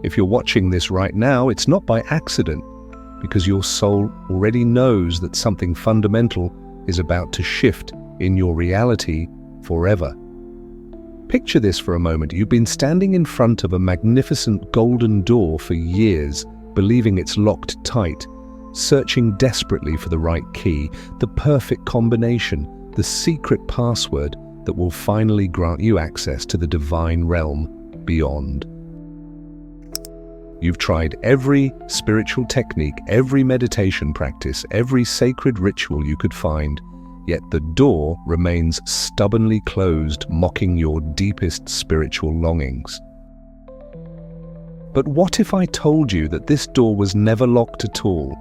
If you're watching this right now, it's not by accident, because your soul already knows that something fundamental is about to shift in your reality forever. Picture this for a moment. You've been standing in front of a magnificent golden door for years, believing it's locked tight, searching desperately for the right key, the perfect combination, the secret password that will finally grant you access to the divine realm beyond. You've tried every spiritual technique, every meditation practice, every sacred ritual you could find, yet the door remains stubbornly closed, mocking your deepest spiritual longings. But what if I told you that this door was never locked at all?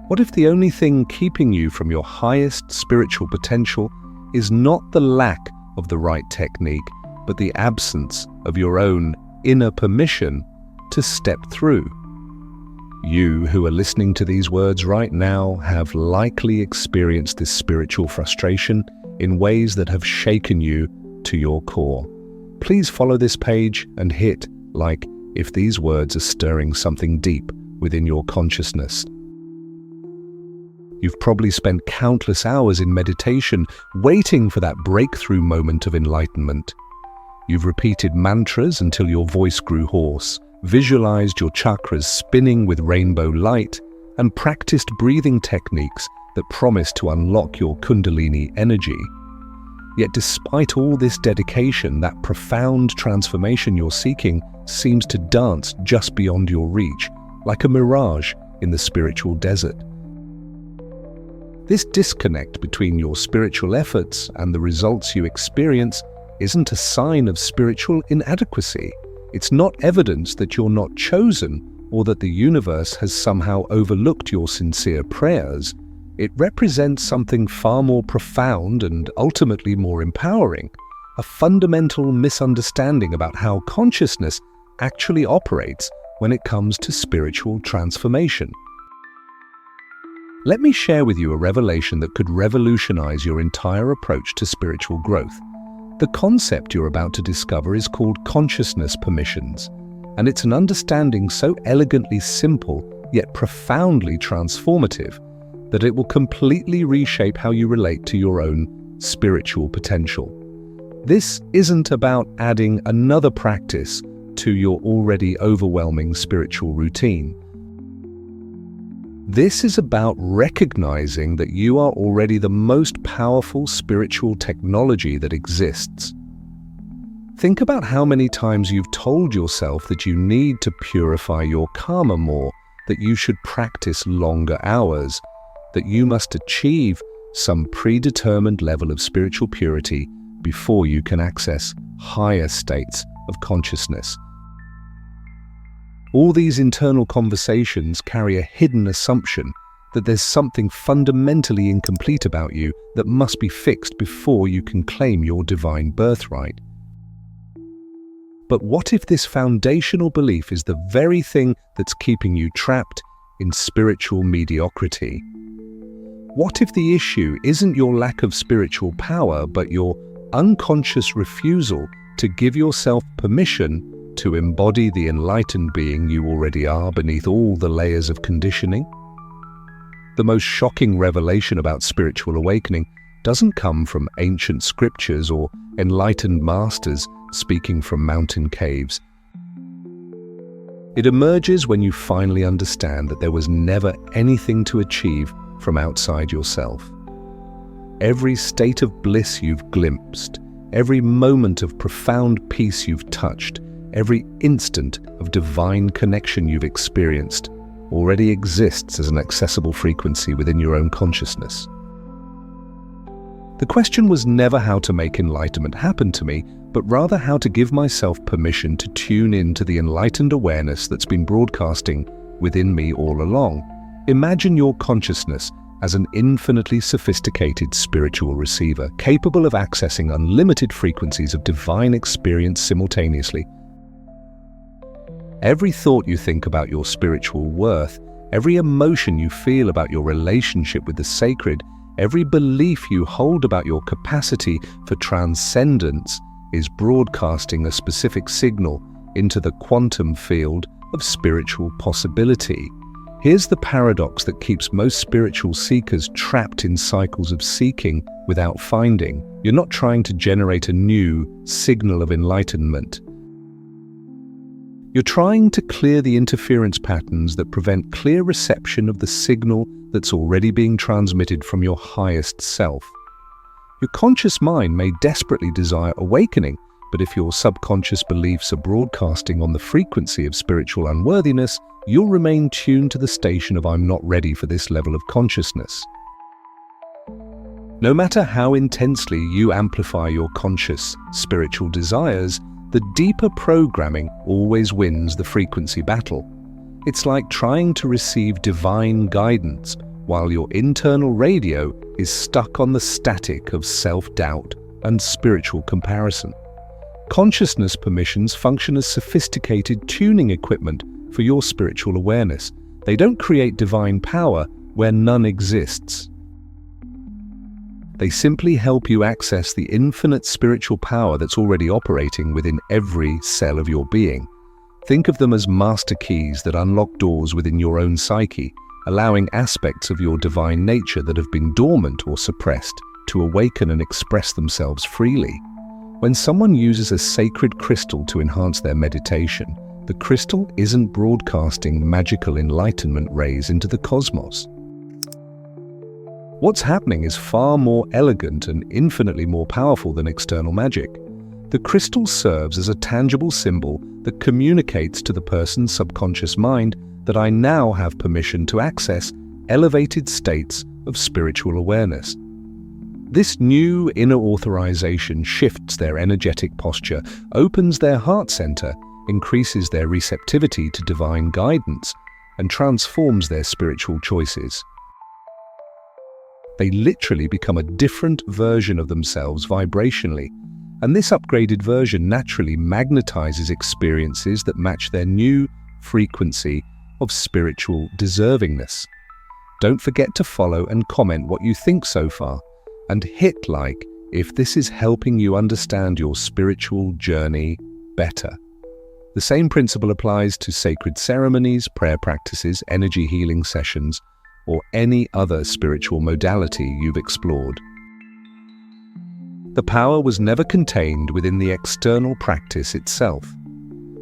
What if the only thing keeping you from your highest spiritual potential is not the lack of the right technique, but the absence of your own inner permission to step through? You who are listening to these words right now have likely experienced this spiritual frustration in ways that have shaken you to your core. Please follow this page and hit like if these words are stirring something deep within your consciousness. You've probably spent countless hours in meditation waiting for that breakthrough moment of enlightenment. You've repeated mantras until your voice grew hoarse, visualized your chakras spinning with rainbow light, and practiced breathing techniques that promise to unlock your kundalini energy. Yet despite all this dedication, that profound transformation you're seeking seems to dance just beyond your reach, like a mirage in the spiritual desert. This disconnect between your spiritual efforts and the results you experience isn't a sign of spiritual inadequacy. It's not evidence that you're not chosen or that the universe has somehow overlooked your sincere prayers. It represents something far more profound and ultimately more empowering, a fundamental misunderstanding about how consciousness actually operates when it comes to spiritual transformation. Let me share with you a revelation that could revolutionize your entire approach to spiritual growth. The concept you're about to discover is called consciousness permissions, and it's an understanding so elegantly simple yet profoundly transformative that it will completely reshape how you relate to your own spiritual potential. This isn't about adding another practice to your already overwhelming spiritual routine. This is about recognizing that you are already the most powerful spiritual technology that exists. Think about how many times you've told yourself that you need to purify your karma more, that you should practice longer hours, that you must achieve some predetermined level of spiritual purity before you can access higher states of consciousness. All these internal conversations carry a hidden assumption that there's something fundamentally incomplete about you that must be fixed before you can claim your divine birthright. But what if this foundational belief is the very thing that's keeping you trapped in spiritual mediocrity? What if the issue isn't your lack of spiritual power, but your unconscious refusal to give yourself permission to embody the enlightened being you already are beneath all the layers of conditioning? The most shocking revelation about spiritual awakening doesn't come from ancient scriptures or enlightened masters speaking from mountain caves. It emerges when you finally understand that there was never anything to achieve from outside yourself. Every state of bliss you've glimpsed, every moment of profound peace you've touched, every instant of divine connection you've experienced already exists as an accessible frequency within your own consciousness. The question was never how to make enlightenment happen to me, but rather how to give myself permission to tune in to the enlightened awareness that's been broadcasting within me all along. Imagine your consciousness as an infinitely sophisticated spiritual receiver, capable of accessing unlimited frequencies of divine experience simultaneously. Every thought you think about your spiritual worth, every emotion you feel about your relationship with the sacred, every belief you hold about your capacity for transcendence is broadcasting a specific signal into the quantum field of spiritual possibility. Here's the paradox that keeps most spiritual seekers trapped in cycles of seeking without finding. You're not trying to generate a new signal of enlightenment. You're trying to clear the interference patterns that prevent clear reception of the signal that's already being transmitted from your highest self. Your conscious mind may desperately desire awakening, but if your subconscious beliefs are broadcasting on the frequency of spiritual unworthiness, you'll remain tuned to the station of "I'm not ready for this level of consciousness." No matter how intensely you amplify your conscious spiritual desires, the deeper programming always wins the frequency battle. It's like trying to receive divine guidance while your internal radio is stuck on the static of self-doubt and spiritual comparison. Consciousness permissions function as sophisticated tuning equipment for your spiritual awareness. They don't create divine power where none exists. They simply help you access the infinite spiritual power that's already operating within every cell of your being. Think of them as master keys that unlock doors within your own psyche, allowing aspects of your divine nature that have been dormant or suppressed to awaken and express themselves freely. When someone uses a sacred crystal to enhance their meditation, the crystal isn't broadcasting magical enlightenment rays into the cosmos. What's happening is far more elegant and infinitely more powerful than external magic. The crystal serves as a tangible symbol that communicates to the person's subconscious mind that I now have permission to access elevated states of spiritual awareness. This new inner authorization shifts their energetic posture, opens their heart center, increases their receptivity to divine guidance, and transforms their spiritual choices. They literally become a different version of themselves vibrationally, and this upgraded version naturally magnetizes experiences that match their new frequency of spiritual deservingness. Don't forget to follow and comment what you think so far, and hit like if this is helping you understand your spiritual journey better. The same principle applies to sacred ceremonies, prayer practices, energy healing sessions, or any other spiritual modality you've explored. The power was never contained within the external practice itself.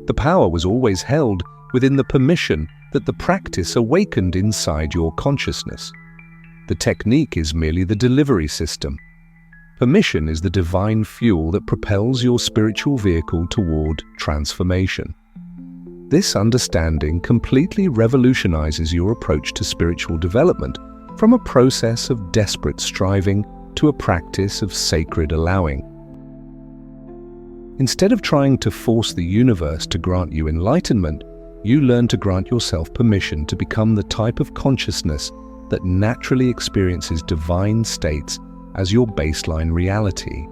The power was always held within the permission that the practice awakened inside your consciousness. The technique is merely the delivery system. Permission is the divine fuel that propels your spiritual vehicle toward transformation. This understanding completely revolutionizes your approach to spiritual development, from a process of desperate striving to a practice of sacred allowing. Instead of trying to force the universe to grant you enlightenment, you learn to grant yourself permission to become the type of consciousness that naturally experiences divine states as your baseline reality.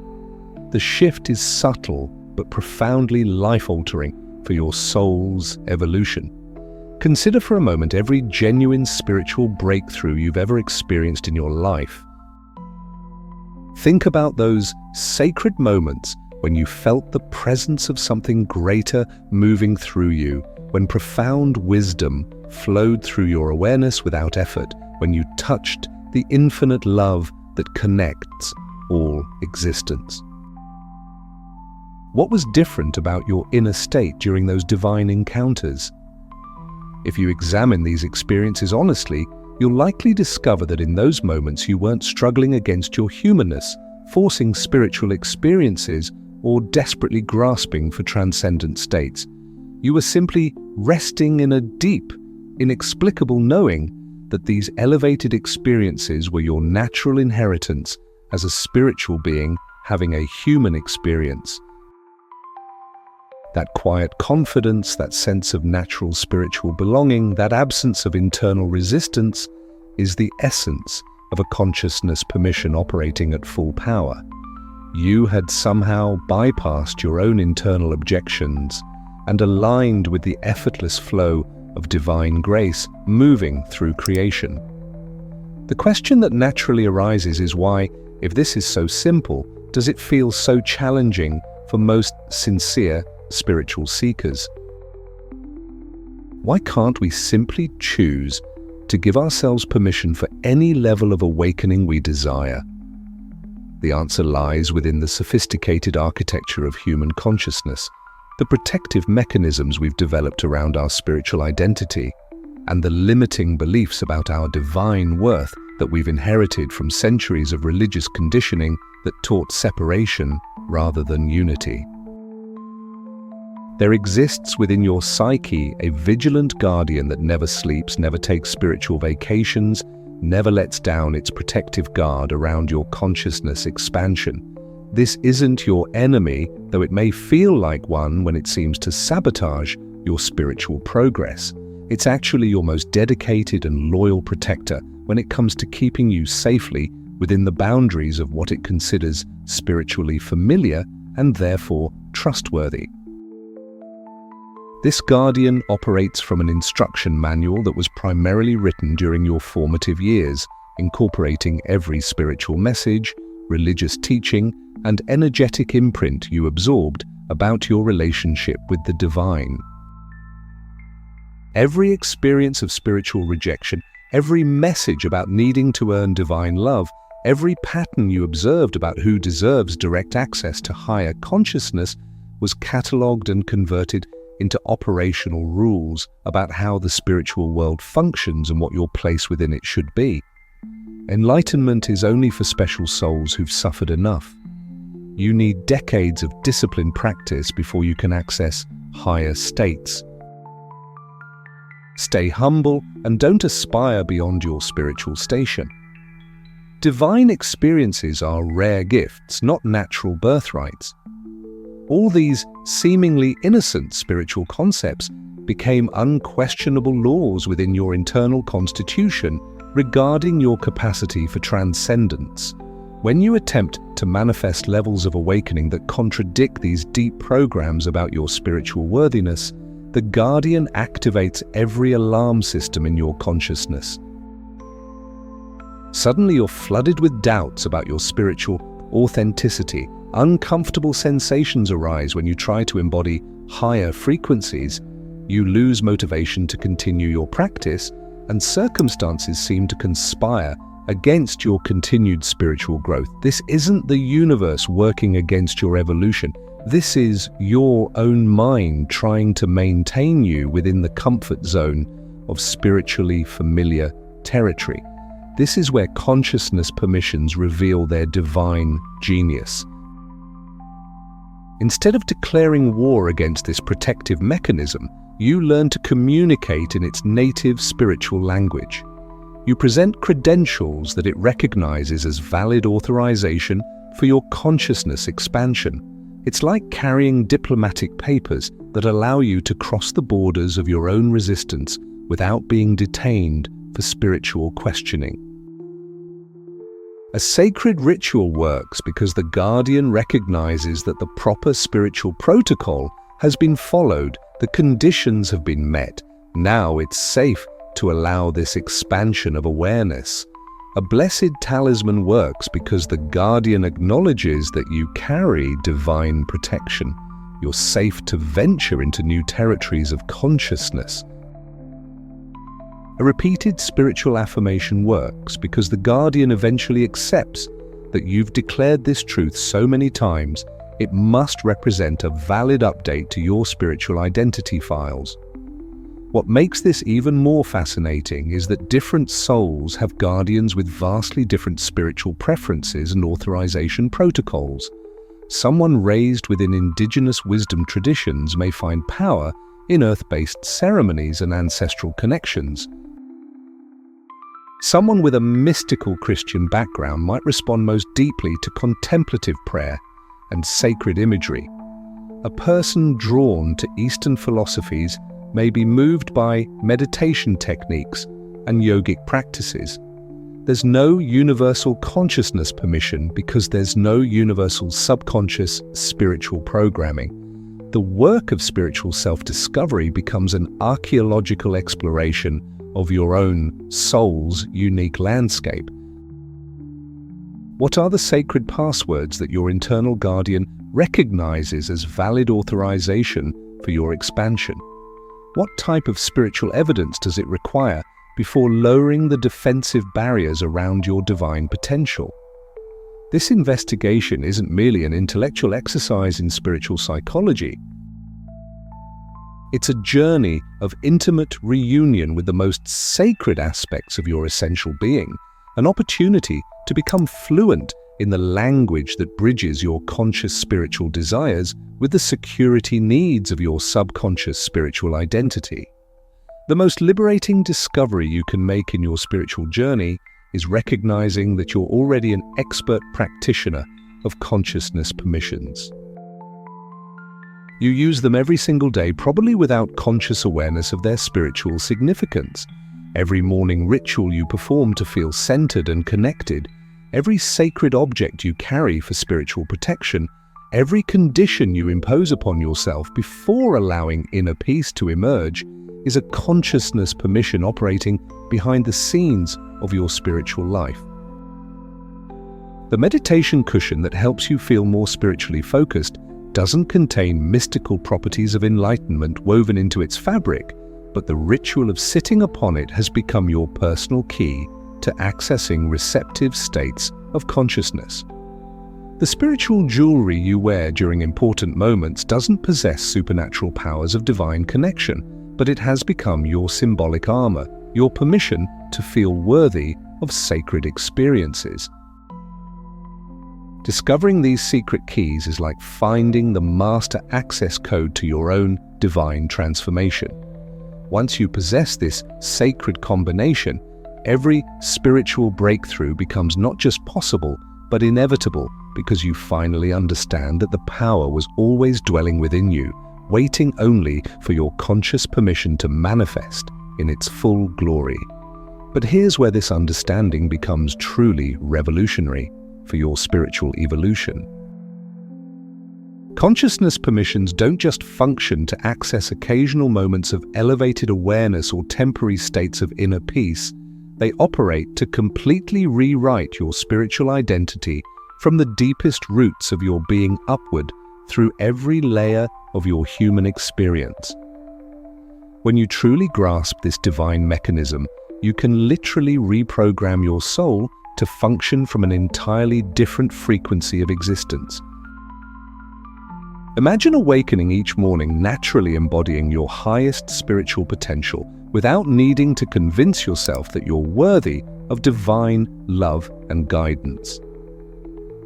The shift is subtle but profoundly life-altering for your soul's evolution. Consider for a moment every genuine spiritual breakthrough you've ever experienced in your life. Think about those sacred moments when you felt the presence of something greater moving through you, when profound wisdom flowed through your awareness without effort, when you touched the infinite love that connects all existence. What was different about your inner state during those divine encounters? If you examine these experiences honestly, you'll likely discover that in those moments you weren't struggling against your humanness, forcing spiritual experiences, or desperately grasping for transcendent states. You were simply resting in a deep, inexplicable knowing that these elevated experiences were your natural inheritance as a spiritual being having a human experience. That quiet confidence, that sense of natural spiritual belonging, that absence of internal resistance is the essence of a consciousness permission operating at full power. You had somehow bypassed your own internal objections and aligned with the effortless flow of divine grace moving through creation. The question that naturally arises is why, if this is so simple, does it feel so challenging for most sincere spiritual seekers? Why can't we simply choose to give ourselves permission for any level of awakening we desire? The answer lies within the sophisticated architecture of human consciousness, the protective mechanisms we've developed around our spiritual identity, and the limiting beliefs about our divine worth that we've inherited from centuries of religious conditioning that taught separation rather than unity. There exists within your psyche a vigilant guardian that never sleeps, never takes spiritual vacations, never lets down its protective guard around your consciousness expansion. This isn't your enemy, though it may feel like one when it seems to sabotage your spiritual progress. It's actually your most dedicated and loyal protector when it comes to keeping you safely within the boundaries of what it considers spiritually familiar and therefore trustworthy. This guardian operates from an instruction manual that was primarily written during your formative years, incorporating every spiritual message, religious teaching, and energetic imprint you absorbed about your relationship with the divine. Every experience of spiritual rejection, every message about needing to earn divine love, every pattern you observed about who deserves direct access to higher consciousness was catalogued and converted into operational rules about how the spiritual world functions and what your place within it should be. Enlightenment is only for special souls who've suffered enough. You need decades of disciplined practice before you can access higher states. Stay humble and don't aspire beyond your spiritual station. Divine experiences are rare gifts, not natural birthrights. All these seemingly innocent spiritual concepts became unquestionable laws within your internal constitution regarding your capacity for transcendence. When you attempt to manifest levels of awakening that contradict these deep programs about your spiritual worthiness, the guardian activates every alarm system in your consciousness. Suddenly you're flooded with doubts about your spiritual authenticity. Uncomfortable sensations arise when you try to embody higher frequencies. You lose motivation to continue your practice, and circumstances seem to conspire against your continued spiritual growth. This isn't the universe working against your evolution. This is your own mind trying to maintain you within the comfort zone of spiritually familiar territory. This is where consciousness permissions reveal their divine genius. Instead of declaring war against this protective mechanism, you learn to communicate in its native spiritual language. You present credentials that it recognizes as valid authorization for your consciousness expansion. It's like carrying diplomatic papers that allow you to cross the borders of your own resistance without being detained for spiritual questioning. A sacred ritual works because the guardian recognizes that the proper spiritual protocol has been followed, the conditions have been met. Now it's safe to allow this expansion of awareness. A blessed talisman works because the guardian acknowledges that you carry divine protection. You're safe to venture into new territories of consciousness. A repeated spiritual affirmation works because the guardian eventually accepts that you've declared this truth so many times, it must represent a valid update to your spiritual identity files. What makes this even more fascinating is that different souls have guardians with vastly different spiritual preferences and authorization protocols. Someone raised within indigenous wisdom traditions may find power in earth-based ceremonies and ancestral connections. Someone with a mystical Christian background might respond most deeply to contemplative prayer and sacred imagery. A person drawn to Eastern philosophies may be moved by meditation techniques and yogic practices. There's no universal consciousness permission because there's no universal subconscious spiritual programming. The work of spiritual self-discovery becomes an archaeological exploration of your own soul's unique landscape. What are the sacred passwords that your internal guardian recognizes as valid authorization for your expansion? What type of spiritual evidence does it require before lowering the defensive barriers around your divine potential? This investigation isn't merely an intellectual exercise in spiritual psychology. It's a journey of intimate reunion with the most sacred aspects of your essential being, an opportunity to become fluent in the language that bridges your conscious spiritual desires with the security needs of your subconscious spiritual identity. The most liberating discovery you can make in your spiritual journey is recognizing that you're already an expert practitioner of consciousness permissions. You use them every single day, probably without conscious awareness of their spiritual significance. Every morning ritual you perform to feel centered and connected, every sacred object you carry for spiritual protection, every condition you impose upon yourself before allowing inner peace to emerge is a consciousness permission operating behind the scenes of your spiritual life. The meditation cushion that helps you feel more spiritually focused doesn't contain mystical properties of enlightenment woven into its fabric, but the ritual of sitting upon it has become your personal key to accessing receptive states of consciousness. The spiritual jewelry you wear during important moments doesn't possess supernatural powers of divine connection, but it has become your symbolic armor, your permission to feel worthy of sacred experiences. Discovering these secret keys is like finding the master access code to your own divine transformation. Once you possess this sacred combination, every spiritual breakthrough becomes not just possible, but inevitable, because you finally understand that the power was always dwelling within you, waiting only for your conscious permission to manifest in its full glory. But here's where this understanding becomes truly revolutionary for your spiritual evolution. Consciousness permissions don't just function to access occasional moments of elevated awareness or temporary states of inner peace. They operate to completely rewrite your spiritual identity from the deepest roots of your being upward through every layer of your human experience. When you truly grasp this divine mechanism, you can literally reprogram your soul to function from an entirely different frequency of existence. Imagine awakening each morning naturally embodying your highest spiritual potential without needing to convince yourself that you're worthy of divine love and guidance.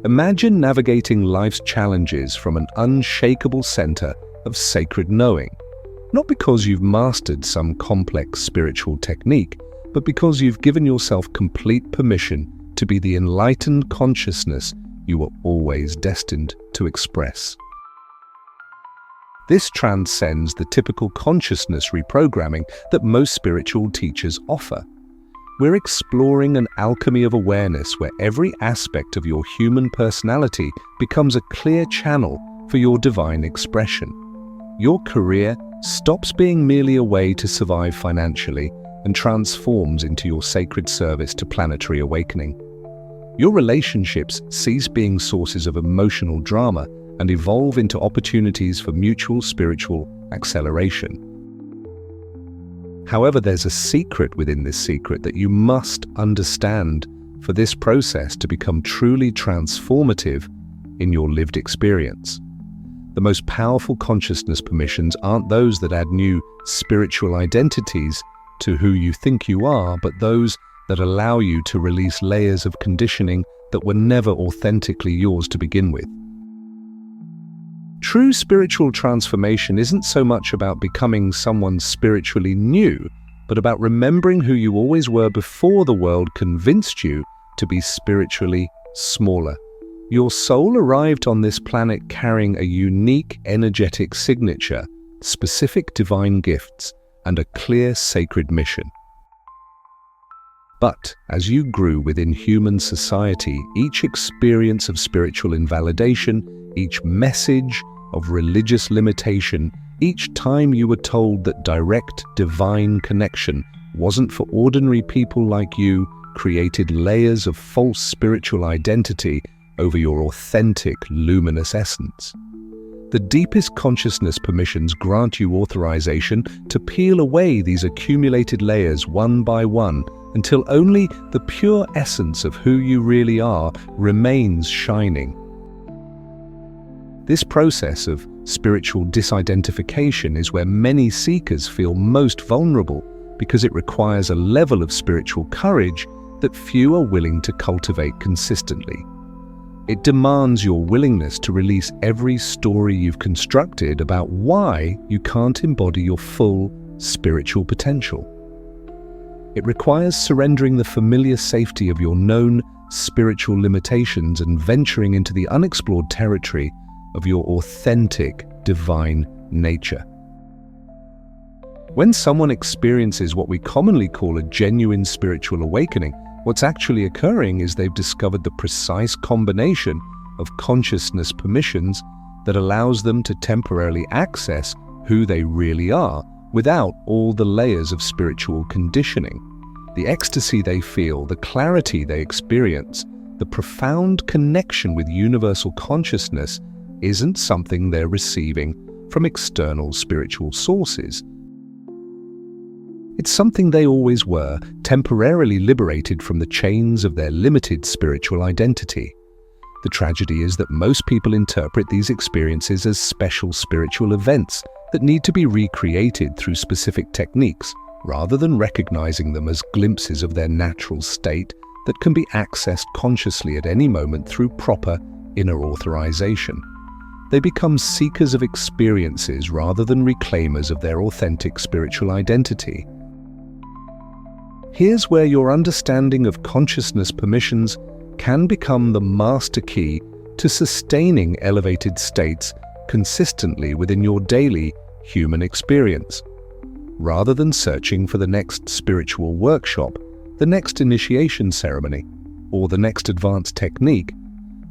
Imagine navigating life's challenges from an unshakable center of sacred knowing, not because you've mastered some complex spiritual technique, but because you've given yourself complete permission to be the enlightened consciousness you were always destined to express. This transcends the typical consciousness reprogramming that most spiritual teachers offer. We're exploring an alchemy of awareness where every aspect of your human personality becomes a clear channel for your divine expression. Your career stops being merely a way to survive financially and transforms into your sacred service to planetary awakening. Your relationships cease being sources of emotional drama and evolve into opportunities for mutual spiritual acceleration. However, there's a secret within this secret that you must understand for this process to become truly transformative in your lived experience. The most powerful consciousness permissions aren't those that add new spiritual identities to who you think you are, but those that allow you to release layers of conditioning that were never authentically yours to begin with. True spiritual transformation isn't so much about becoming someone spiritually new, but about remembering who you always were before the world convinced you to be spiritually smaller. Your soul arrived on this planet carrying a unique energetic signature, specific divine gifts, and a clear sacred mission. But as you grew within human society, each experience of spiritual invalidation, each message of religious limitation, each time you were told that direct divine connection wasn't for ordinary people like you, created layers of false spiritual identity over your authentic luminous essence. The deepest consciousness permissions grant you authorization to peel away these accumulated layers one by one until only the pure essence of who you really are remains shining. This process of spiritual disidentification is where many seekers feel most vulnerable because it requires a level of spiritual courage that few are willing to cultivate consistently. It demands your willingness to release every story you've constructed about why you can't embody your full spiritual potential. It requires surrendering the familiar safety of your known spiritual limitations and venturing into the unexplored territory of your authentic divine nature. When someone experiences what we commonly call a genuine spiritual awakening, what's actually occurring is they've discovered the precise combination of consciousness permissions that allows them to temporarily access who they really are without all the layers of spiritual conditioning. The ecstasy they feel, the clarity they experience, the profound connection with universal consciousness isn't something they're receiving from external spiritual sources. It's something they always were, temporarily liberated from the chains of their limited spiritual identity. The tragedy is that most people interpret these experiences as special spiritual events that need to be recreated through specific techniques, rather than recognizing them as glimpses of their natural state that can be accessed consciously at any moment through proper inner authorization. They become seekers of experiences rather than reclaimers of their authentic spiritual identity. Here's where your understanding of consciousness permissions can become the master key to sustaining elevated states consistently within your daily human experience. Rather than searching for the next spiritual workshop, the next initiation ceremony, or the next advanced technique,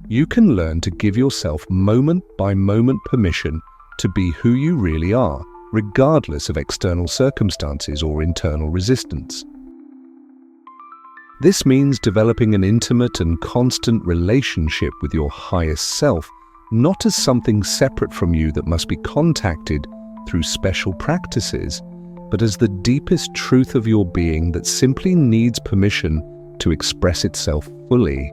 you can learn to give yourself moment-by-moment permission to be who you really are, regardless of external circumstances or internal resistance. This means developing an intimate and constant relationship with your highest self, not as something separate from you that must be contacted through special practices, but as the deepest truth of your being that simply needs permission to express itself fully.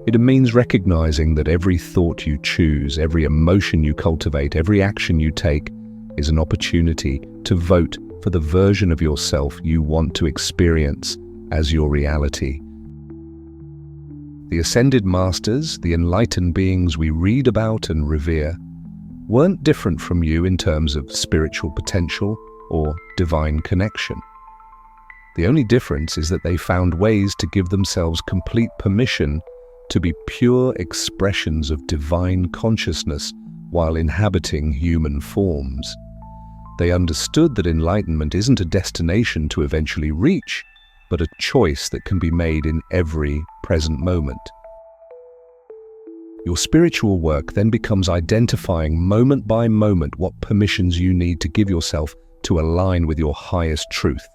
It means recognizing that every thought you choose, every emotion you cultivate, every action you take is an opportunity to vote for the version of yourself you want to experience as your reality. The ascended masters, the enlightened beings we read about and revere, weren't different from you in terms of spiritual potential or divine connection. The only difference is that they found ways to give themselves complete permission to be pure expressions of divine consciousness while inhabiting human forms. They understood that enlightenment isn't a destination to eventually reach, but a choice that can be made in every present moment. Your spiritual work then becomes identifying moment by moment what permissions you need to give yourself to align with your highest truth.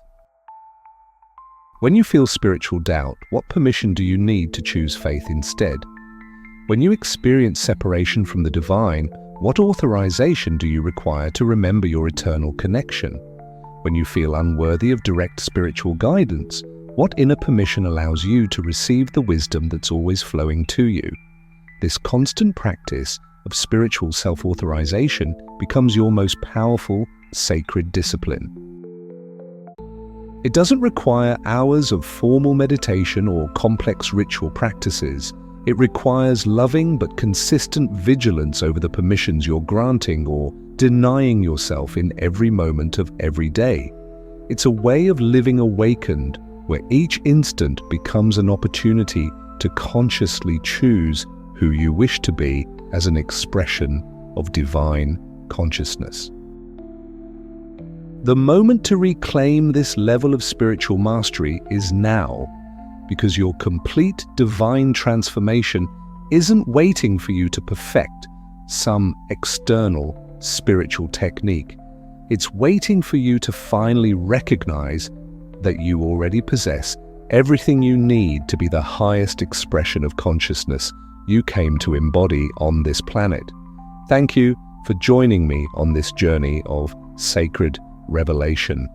When you feel spiritual doubt, what permission do you need to choose faith instead? When you experience separation from the divine, what authorization do you require to remember your eternal connection? When you feel unworthy of direct spiritual guidance, what inner permission allows you to receive the wisdom that's always flowing to you? This constant practice of spiritual self-authorization becomes your most powerful, sacred discipline. It doesn't require hours of formal meditation or complex ritual practices. It requires loving but consistent vigilance over the permissions you're granting or denying yourself in every moment of every day. It's a way of living awakened, where each instant becomes an opportunity to consciously choose who you wish to be as an expression of divine consciousness. The moment to reclaim this level of spiritual mastery is now, because your complete divine transformation isn't waiting for you to perfect some external spiritual technique. It's waiting for you to finally recognize that you already possess everything you need to be the highest expression of consciousness you came to embody on this planet. Thank you for joining me on this journey of sacred revelation.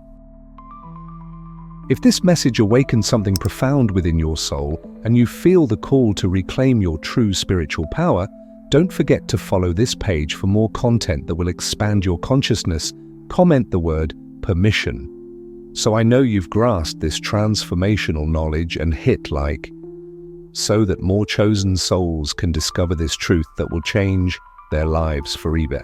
If this message awakens something profound within your soul and you feel the call to reclaim your true spiritual power, don't forget to follow this page for more content that will expand your consciousness. Comment the word permission, so I know you've grasped this transformational knowledge, and hit like, so that more chosen souls can discover this truth that will change their lives forever.